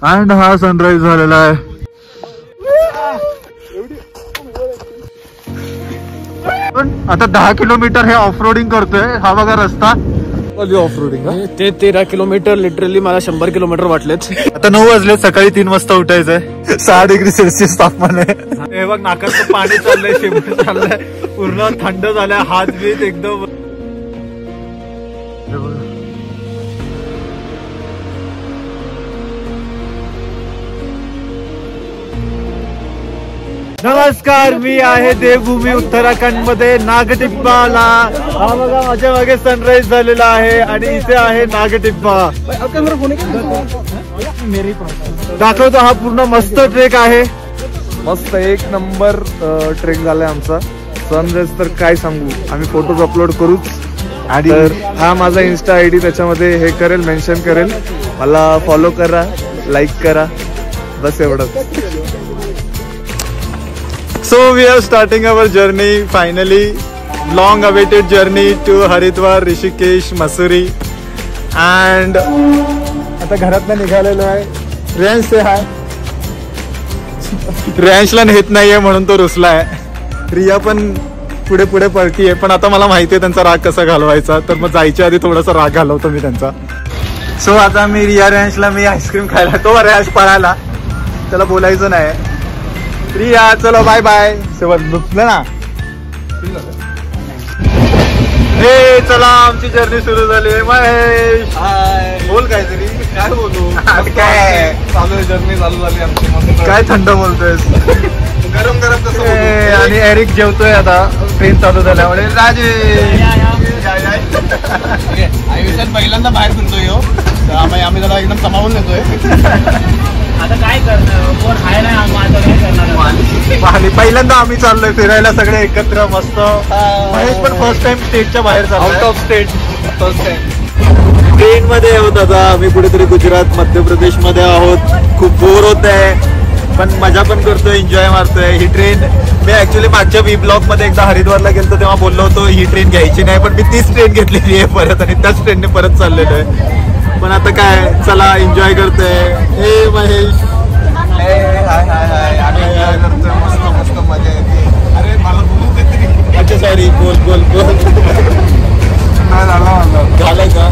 And हा sunrise झालेला आहे. पण आता 10 किलोमीटर हे ऑफ रोडिंग करतोय. हा बघा रस्ता ऑफ रोडिंग. ते 13 किलोमीटर लिटरली मला 100 किलोमीटर वाटलेत. आता 9 वाजले. सकाळी 3 वाजता उठायचंय. 6 डिग्री सेल्सिअस तापमान आहे. हे बघ नाकाचं पाणी चाललंय, शेंबूड चाललंय, पूर्ण थंड झालाय, हात बीत एकदम. नमस्कार, मी आहे देवभूमी उत्तराखंड मध्ये नागटिब्बाला. हा बघा माझ्या मागे सनराईज झालेला आहे आणि इथे आहे नागटिब्बा. दाखवतो. हा पूर्ण मस्त ट्रेक आहे. मस्त एक नंबर ट्रेक झालाय आमचा. सनराईज तर काय सांगू, आम्ही फोटोज अपलोड करूच. आणि हा माझा इन्स्टा आयडी, त्याच्यामध्ये हे करेल, मेन्शन करेल. मला फॉलो करा, लाईक करा, बस एवढंच. So we are starting our journey finally, long awaited journey to Haridwar, Rishikesh, Mussoorie and आता घरातनं निघालेलो आहे. रेंज से हाय. रेंजला नेत नाहीये म्हणून तो रुसला आहे. रिया पण पुढे पुढे पळतीये, पण आता मला माहिती आहे त्यांचा राग कसा घालवायचा, तर मग जायच्या आधी थोडासा राग घालवतो मी त्यांचा. सो आता मी रिया रेंजला मी आईस्क्रीम खायला, तो रेंज पळाला, त्याला बोलायचं नाही. रिया चलो बाय बाय. शेवट दुखलं ना. हे चला आमची जर्नी सुरू झाली. महेश बोल काहीतरी. काय बोलू, काय चालू आहे, जर्नी चालू झाली आमची. काय थंड बोलतोयस. गरम गरम कसं. आणि एरिक जेवतोय आता ट्रेन चालू झाल्यामुळे. राजे पहिल्यांदा बाहेर फिरतोय. आम्ही जरा एकदम समावून येतोय. आता काय करणार, कोण आहे ना आता काय करणार. पहिल्यांदा आम्ही चाललोय फिरायला सगळे एकत्र मस्त. महेश पण फर्स्ट टाइम स्टेटच्या बाहेर चालू, out of state first time. Train मध्ये आहोत आता आम्ही. कुठेतरी गुजरात मध्य प्रदेश मध्ये आहोत. खूप बोर होत आहे, पण मजा पण करतोय, एन्जॉय मारतोय. ही ट्रेन मी ऍक्च्युली मागच्या वी ब्लॉग मध्ये एकदा हरिद्वारला गेलो तेव्हा बोललो होतो ही ट्रेन घ्यायची नाही, पण मी तीच ट्रेन घेतलेली आहे परत आणि त्याच ट्रेनने परत चाललेलो आहे. पण आता काय, चला एन्जॉय करतोय. हे महेश हाय हाय हाय. आम्ही एन्जॉय करतोय. मस्त मस्त मजा येते. अरे मला बोलू दे. अच्छा सॉरी, बोल बोल बोल. झालंय का.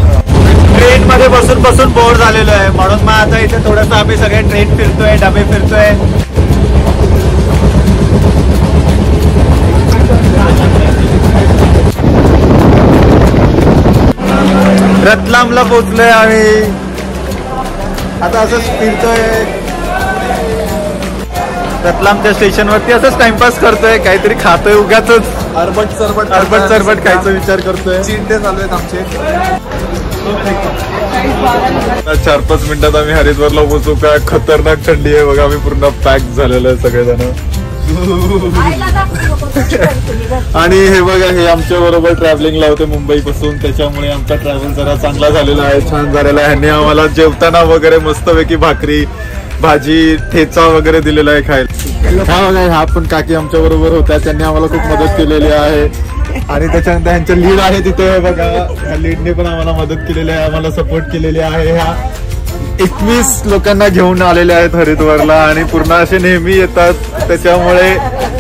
ट्रेन मध्ये बसून बसून बोर झालेलो आहे, म्हणून मग आता इथे थोडस आम्ही सगळे ट्रेन फिरतोय, डबे फिरतोय. रतलामला पोहोचलोय आम्ही. आता असंच फिरतोय रतलामच्या स्टेशनवरती. असंच टाइमपास करतोय, काहीतरी खातोय उगाच. अरबट सरबट अरबट सरबट खायचा विचार करतोय. चिंटे चालू आहेत आमचे. 4-5 मिनिटात आम्ही हरिद्वारला पोहोचू. काय खतरनाक थंडी आहे बघा. आम्ही पूर्ण पॅक झालेलं आहे सगळेजण. आणि हे बघा, हे आमच्या बरोबर ट्रॅव्हलिंगला होते मुंबई पासून, त्याच्यामुळे आमचा ट्रॅव्हल जरा चांगला झालेला आहे, छान झालेला आहे. ह्यांनी आम्हाला जेवताना वगैरे मस्तपैकी भाकरी, भाजी, ठेचा वगैरे दिलेला आहे खायला. हा बघा, हा पण काकी आमच्या बरोबर होत्या, त्यांनी आम्हाला खूप मदत केलेली आहे. आणि त्याच्यानंतर ह्यांच्या लीड आहे तिथे बघा, ह्या लीडने पण आम्हाला मदत केलेली आहे, आम्हाला सपोर्ट केलेली आहे. ह्या 21 लोकांना घेऊन आलेले आहेत हरिद्वारला आणि पूर्ण असे नेहमी येतात. त्याच्यामुळे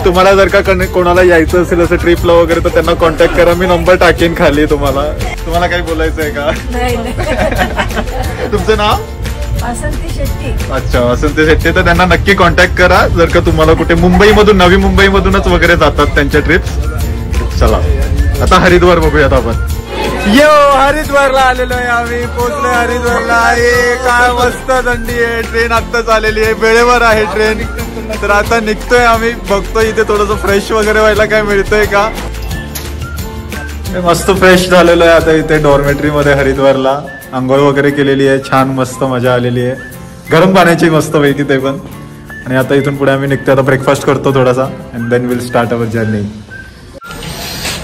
तुम्हाला जर का कोणाला यायचं असेल असं ट्रिपला वगैरे तर त्यांना कॉन्टॅक्ट करा. मी नंबर टाकेन खाली. तुम्हाला काही बोलायचं आहे का. तुमचं नाव वासंती शेट्टी. अच्छा, वासंती शेट्टी. तर त्यांना नक्की कॉन्टॅक्ट करा जर का तुम्हाला कुठे मुंबईमधून, नवी मुंबईमधूनच वगैरे जातात त्यांच्या ट्रिप्स. चला आता हरिद्वार बघूयात आपण. यो हरिद्वारला आलेलो आहे आम्ही. पोहोचलोय हरिद्वारला. काय मस्त थंडी आहे. ट्रेन आत्ताच आलेली आहे, वेळेवर आहे ट्रेन. तर आता निघतोय आम्ही. बघतोय इथे थोडंसं फ्रेश वगैरे व्हायला काय मिळतंय का. मस्त फ्रेश झालेलो आहे आता इथे डॉर्मेटरी मध्ये हरिद्वारला. आंघोळ वगैरे केलेली आहे, छान मस्त मजा आलेली आहे. गरम पाण्याची मस्त पैकी ते पण. आणि आता इथून पुढे आम्ही निघतोय. आता ब्रेकफास्ट करतो थोडासा and then will start our journey.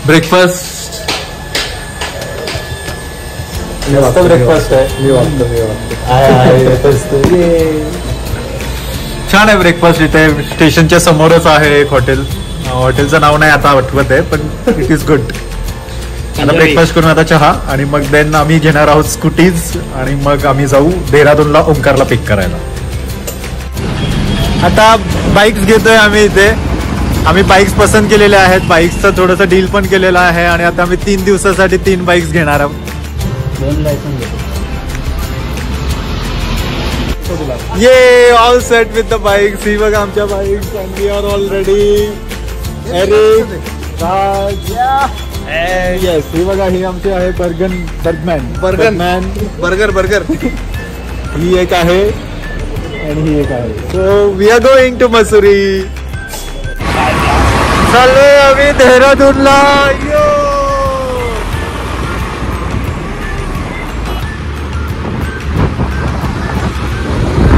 Breakfast breakfast आहे. छान आहे ब्रेकफास्ट. इथे स्टेशनच्या समोरच आहे एक हॉटेल. हॉटेलचं नाव नाही आता आठवत आहे, पण इट इज गुड. आता ब्रेकफास्ट करून आता चहा आणि मग देन आम्ही घेणार आहोत स्कूटीज आणि मग आम्ही जाऊ देहरादूनला ओंकारला पिक करायला. आता बाईक्स घेतोय आम्ही इथे. आम्ही बाईक्स पसंत केलेल्या आहेत. बाईक्सचं थोडंसं डील पण केलेलं आहे आणि आता आम्ही 3 दिवसासाठी 3 बाईक्स घेणार आहोत. 2 लायसन घेतो. Yeah all set with the bikes. ही बघा आमच्या bikes and we are all ready. Eric, Raj, yes. ही बघा ही आमची आहे बर्गर. ही एक आहे आणि ही एक आहे. So we are going to Mussoorie. चाललोय आम्ही देहरादूनला. यो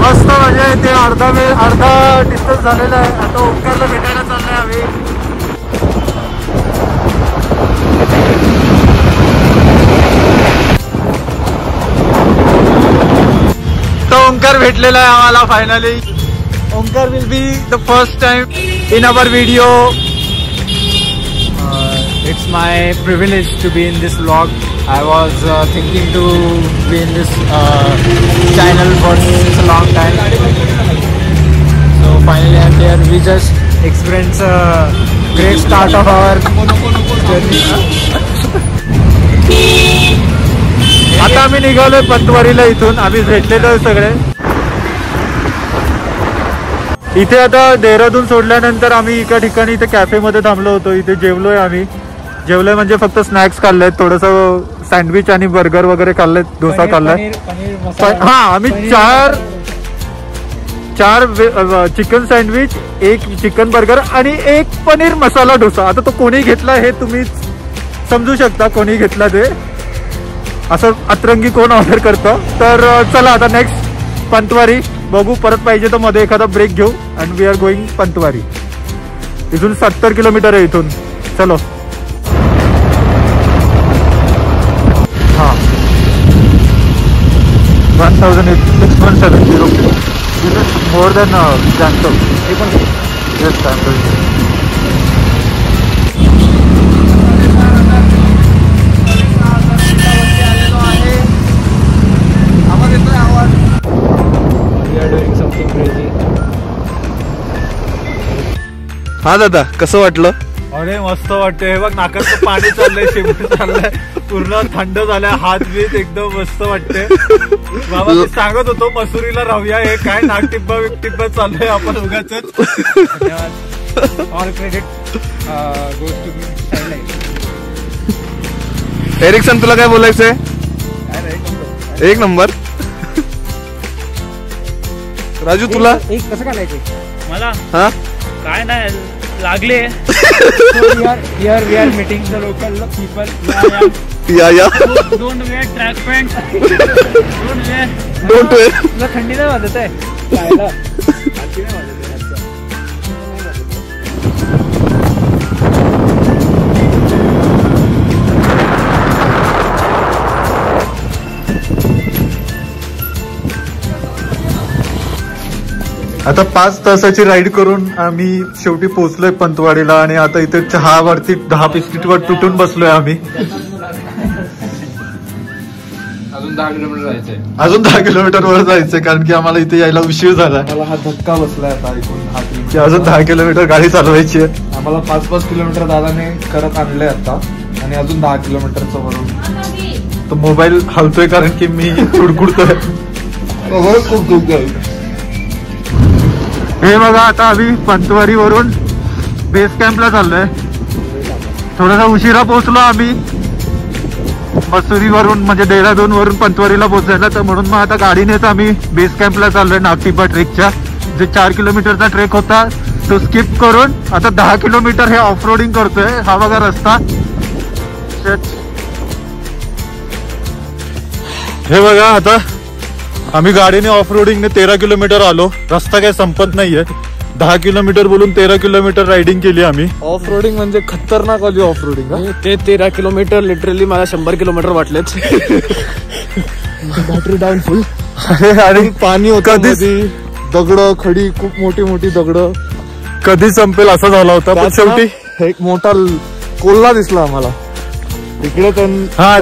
मस्त मजा येते. अर्धा डिस्टन्स झालेला आहे. आता ओंकारला भेटायला चाललोय आम्ही. तो ओंकार भेटलेला आहे आम्हाला finally. Omkar will be the first time in our video. It's my privilege to be in this vlog. I was thinking to be in this channel for such a long time. So finally I'm here. We just experienced a great start of our journey. आता आम्ही निघालोय पंतवारीला. इथून आम्ही भेटलेलो सगळे इथे. आता देहरादून सोडल्यानंतर आम्ही एका ठिकाणी इथे कॅफेमध्ये थांबलो होतो. इथे जेवलोय आम्ही. जेवलोय म्हणजे फक्त स्नॅक्स खाल्लेत, थोडंसं सँडविच आणि बर्गर वगैरे खाल्लेत, डोसा खाल्लाय. हा आम्ही चार चिकन सँडविच, 1 चिकन बर्गर आणि 1 पनीर मसाला डोसा. आता तो कोणी घेतला हे तुम्ही समजू शकता कोणी घेतला ते. असं अतरंगी कोण ऑर्डर करतं. तर चला आता नेक्स्ट पंतवारी बघू. परत पाहिजे तर मध्ये एखादा ब्रेक घेऊ. And we are going Pantwari. इथून 70 किलोमीटर आहे इथून. चलो. हा 1670. This is more than Gangtok. हे पण येस गँगटॉक. हा दादा कसं वाटलं? अरे मस्त वाटतंय. हे बघ नाकाचं पाणी चाललंय, शिंपी चाललंय, पूर्ण थंड झालाय, हात बीत एकदम मस्त वाटते. बाबा मी सांगत होतो मसुरीला राहूया. हे काय नाक टिप्पा चाललंय आपण उगाच. All credit goes to me. Erickson तुला काय बोलायचंय? एक नंबर. राजू तुला एक कसं करायचं मला हा काय नाही लागले. Here we are meeting the local people. या Don't wear track pants. Don't wear. तुला थंडी नाही वाजत आहे? आता 5 तासाची राईड करून आम्ही शेवटी पोहोचलोय पंतवाडीला. आणि आता इथे चहावरती 10 बिस्किटवर तुटून बसलोय आम्ही. अजून 10 किलोमीटर जायचंय. अजून 10 किलोमीटर वर जायचंय कारण की आम्हाला इथे यायला उशीर झाला. मला हा धक्का बसलाय आता ऐकून. की अजून 10 किलोमीटर गाडी चालवायची आहे. आम्हाला 5-5 किलोमीटर दादाने करत आणले आता आणि अजून 10 किलोमीटरचं वरून. तो मोबाईल हलतोय कारण की मी कुडकुडतोय. खूप दुःख आहे. हे बघा आता आम्ही पंतवारी वरून बेस कॅम्पला चाललोय. थोडासा उशिरा पोहोचलो आम्ही मसुरीवरून, म्हणजे देहरादून वरून पंतवारीला पोहोचायला. तर म्हणून मग आता गाडीनेच आम्ही बेस कॅम्पला चाललोय. नागटिब्बा ट्रेकच्या जे 4 किलोमीटरचा ट्रेक होता तो स्किप करून आता 10 किलोमीटर हे ऑफ रोडिंग करतोय. हा बघा रस्ता. हे बघा आता आम्ही गाडीने ऑफ रोडिंगने 13 किलोमीटर आलो. रस्ता काही संपत नाहीये. 10 किलोमीटर बोलून 13 किलोमीटर रायडिंग केली आम्ही. ऑफ रोडिंग म्हणजे खतरनाक वाली ऑफ रोडिंग. ते 13 किलोमीटर लिटरली मला 100 किलोमीटर वाटलेच. Battery down full. आणि पाणी होतं, दगड खडी, खूप मोठी मोठी दगड. कधी संपेल असा झाला होता. पण शेवटी एक मोठा कोल्हा दिसला आम्हाला इकडे. हा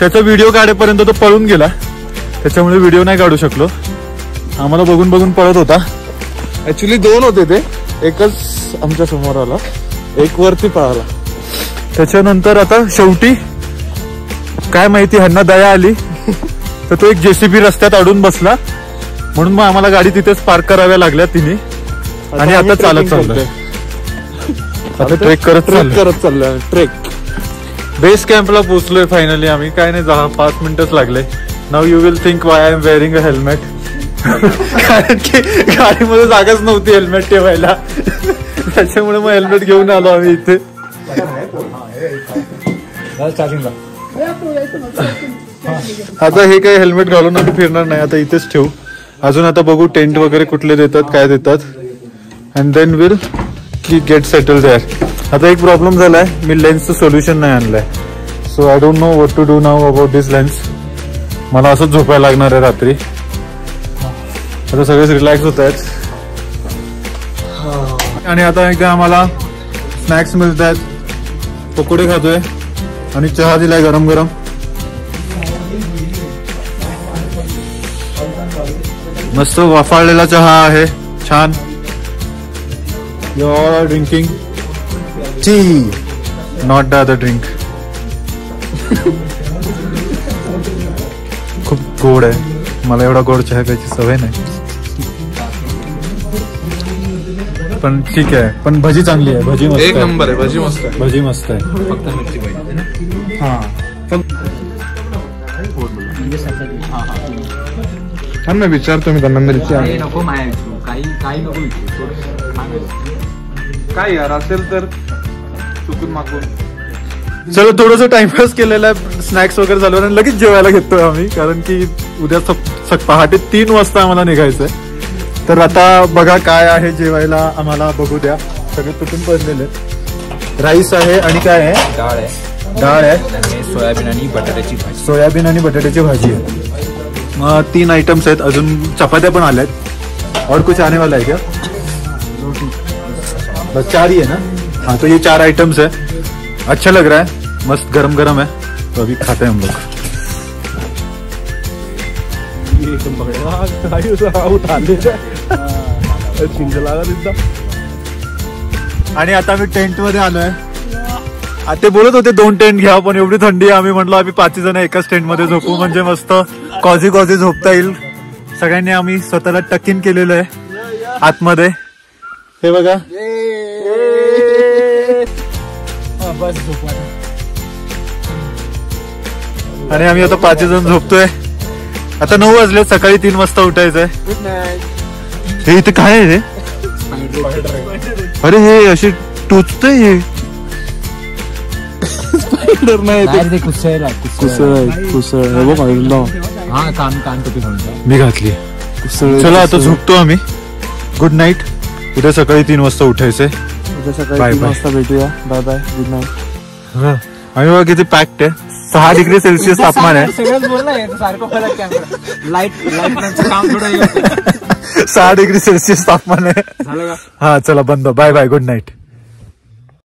त्याचा व्हिडिओ काढेपर्यंत तो पळून गेला. त्याच्यामुळे व्हिडिओ नाही काढू शकलो. आम्हाला बघून बघून पळत होता. ऍक्च्युली 2 होते ते, एकच आमच्या समोर आला, एक वरती पळाला. त्याच्यानंतर आता शेवटी काय माहिती ह्यांना दया आली तर तो एक JCB रस्त्यात अडून बसला, म्हणून मग आम्हाला गाडी तिथेच पार्क कराव्या लागल्या तिने. आणि आता चालत चाललोय, आता ट्रेक करत चाललोय. ट्रेक बेस कॅम्पला पोहोचलोय फायनली आम्ही. काय नाही 5 मिनिटच लागले. Now you will think why I am wearing a helmet. कारण की गाडीमध्ये जागाच नव्हती हेल्मेट ठेवायला, त्याच्यामुळे मग हेल्मेट घेऊन आलो आम्ही इथे. आता हे काही हेल्मेट घालून आम्ही फिरणार नाही, आता इथेच ठेवू. अजून आता बघू टेंट वगैरे कुठले देतात, काय देतात, and then will get settle there. आता एक प्रॉब्लेम झालाय, मी लेन्सचं सोल्युशन नाही आणलंय. So I don't know what to do now about this lens. मला असंच झोपायला लागणार आहे रात्री. आता सगळेच रिलॅक्स होत आहेत. आणि आता एकदा आम्हाला स्नॅक्स मिळत आहेत, पकोडे खातोय आणि चहा दिलाय गरम गरम. मस्त वाफाळलेला चहा आहे, छान. You are drinking tea, not the other drink. खूप गोड आहे, मला एवढा गोड चहा प्यायची सवय नाही, पण ठीक आहे. पण भजी चांगली आहे, भजी मस्त, एक नंबर आहे. भजी मस्त आहे, भजी मस्त आहे. फक्त मिरची पाहिजे ना. हा छान. मी विचारतो मी त्यांना मिरची काही नको माया विचारू, काही नको विचारू. काय यार असेल तर चुकून मागून. चलो थोडस टाइमपास केलेला आहे, स्नॅक्स वगैरे झालं आणि लगेच जेवायला घेतोय आम्ही, कारण की उद्या पहाटे 3 वाजता आम्हाला निघायचंय. तर आता बघा काय आहे जेवायला, आम्हाला बघू द्या. सगळे तुटून पडलेले. राईस आहे आणि काय आहे, डाळ आहे, सोयाबीन आणि बटाट्याची भाजी. सोयाबीन आणि बटाट्याची भाजी आहे. 3 आइटम्स आहेत, अजून चपात्या पण आल्यात. और कुछ आने वाला है क्या? बस 4 ही है ना. हाँ तो ये 4 आइटम्स है. अच्छा लग रहा है, मस्त गरम गरम है. तो अभी खाते हैं हम लोग. आणि आता मी टेंट मध्ये आलोय. ते बोलत होते 2 टेंट घ्या, पण एवढी थंडी आहे, आम्ही म्हटलं आम्ही 5 जण एकाच टेंट मध्ये झोपू, म्हणजे मस्त कॉझी झोपता येईल. सगळ्यांनी आम्ही स्वतःला टक इन केलेलं आहे आतमध्ये. हे बघा, बस झोपवा. आणि आम्ही आता 5 जण झोपतोय. आता 9 वाजले, सकाळी 3 वाजता उठायचंय. हे इथे काय आहे रे? अरे हे अशी टोचतंय, हे स्पायडर नाही, कुसळ हा कान टोपी घालून मी घातली. चला आता झोपतो आम्ही. Good night. उद्या सकाळी 3 वाजता उठायचंय. सकाळी 3 वाजता भेटूया. Bye bye, good night. आम्ही बघा किती पॅक्ड आहे. 6 डिग्री सेल्सिअस तापमान आहे. सगळंच बोललाय सारखं लाईट काम थोडं 6 डिग्री सेल्सिअस तापमान आहे. हा चला बंद. Bye bye, good night.